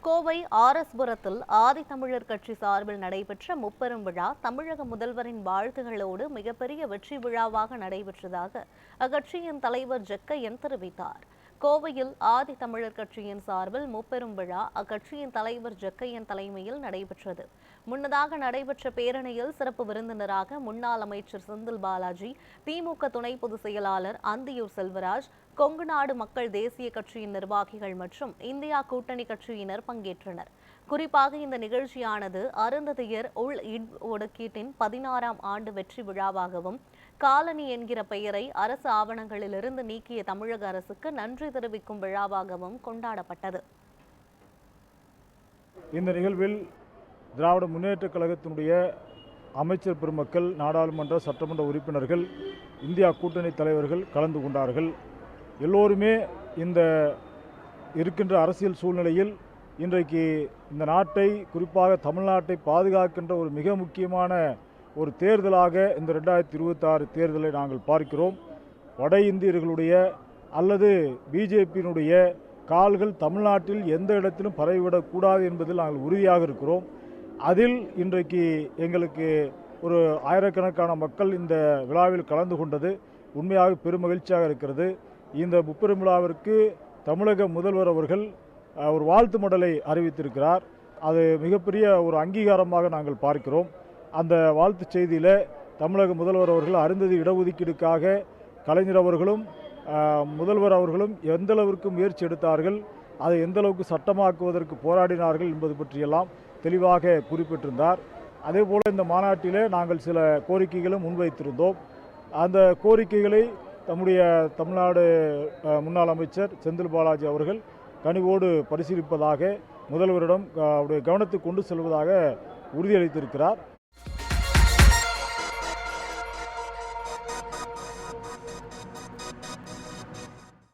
கோவை ஆர்எஸ்புரத்தில் ஆதித்தமிழர் கட்சி சார்பில் நடைபெற்ற முப்பெரும் விழா தமிழக முதல்வரின் வாழ்த்துகளோடு மிகப்பெரிய வெற்றி விழாவாக நடைபெற்றதாக அக்கட்சியின் தலைவர் ஜக்கையன் தெரிவித்தார். கோவையில் ஆதித்தமிழர் கட்சியின் சார்பில் முப்பெரும் விழா அக்கட்சியின் தலைவர் ஜக்கையன் தலைமையில் நடைபெற்றது. முன்னதாக நடைபெற்ற பேரணியில் சிறப்பு விருந்தினராக முன்னாள் அமைச்சர் செந்தில் பாலாஜி, திமுக துணை பொதுச் செயலாளர் அந்தியூர் செல்வராஜ், கொங்குநாடு மக்கள் தேசிய கட்சியின் நிர்வாகிகள் மற்றும் இந்தியா கூட்டணி கட்சியினர் பங்கேற்றனர். குறிப்பாக இந்த நிகழ்ச்சியானது அருந்ததியர் உள் ஒதுக்கீட்டின் 16ஆம் ஆண்டு வெற்றி விழாவாகவும், காலனி என்கிற பெயரை அரசு ஆவணங்களிலிருந்து நீக்கிய தமிழக அரசுக்கு நன்றி தெரிவிக்கும் விழாவாகவும் கொண்டாடப்பட்டது. இந்த நிகழ்வில் திராவிட முன்னேற்றக் கழகத்தினுடைய அமைச்சர் பெருமக்கள், நாடாளுமன்ற சட்டமன்ற உறுப்பினர்கள், இந்தியா கூட்டணி தலைவர்கள் கலந்து கொண்டார்கள். எல்லோருமே இந்த இருக்கின்ற அரசியல் சூழ்நிலையில் இன்றைக்கு இந்த நாட்டை, குறிப்பாக தமிழ்நாட்டை பாதுகாக்கின்ற ஒரு மிக முக்கியமான ஒரு தேர்தலாக இந்த 2026 தேர்தலை நாங்கள் பார்க்கிறோம். வட இந்தியர்களுடைய அல்லது பிஜேபியினுடைய கால்கள் தமிழ்நாட்டில் எந்த இடத்திலும் பரவிவிடக்கூடாது என்பதில் நாங்கள் உறுதியாக இருக்கிறோம். அதில் இன்றைக்கு எங்களுக்கு ஒரு ஆயிரக்கணக்கான மக்கள் இந்த விழாவில் கலந்து கொண்டது உண்மையாக பெருமகிழ்ச்சியாக இருக்கிறது. இந்த முப்பெரும் விழாவிற்கு தமிழக முதல்வர் அவர்கள் ஒரு வாழ்த்து மடலை அறிவித்திருக்கிறார். அது மிகப்பெரிய ஒரு அங்கீகாரமாக நாங்கள் பார்க்கிறோம். அந்த வாழ்த்து செய்தியில் தமிழக முதல்வர் அவர்கள் அருந்ததி இடஒதுக்கீடுக்காக கலைஞர் அவர்களும் முதல்வர் அவர்களும் எந்த அளவிற்கு முயற்சி எடுத்தார்கள், அதை எந்த அளவுக்கு சட்டமாக்குவதற்கு போராடினார்கள் என்பது பற்றியெல்லாம் தெளிவாக குறிப்பிட்டிருந்தார். அதேபோல் இந்த மாநாட்டிலே நாங்கள் சில கோரிக்கைகளும் முன்வைத்திருந்தோம். அந்த கோரிக்கைகளை நம்முடைய தமிழ்நாடு முன்னாள் அமைச்சர் செந்தில் பாலாஜி அவர்கள் கனிவோடு பரிசீலிப்பதாக, முதல்வரிடம் அவருடைய கவனத்துக்கு கொண்டு செல்வதாக உறுதியளித்திருக்கிறார்.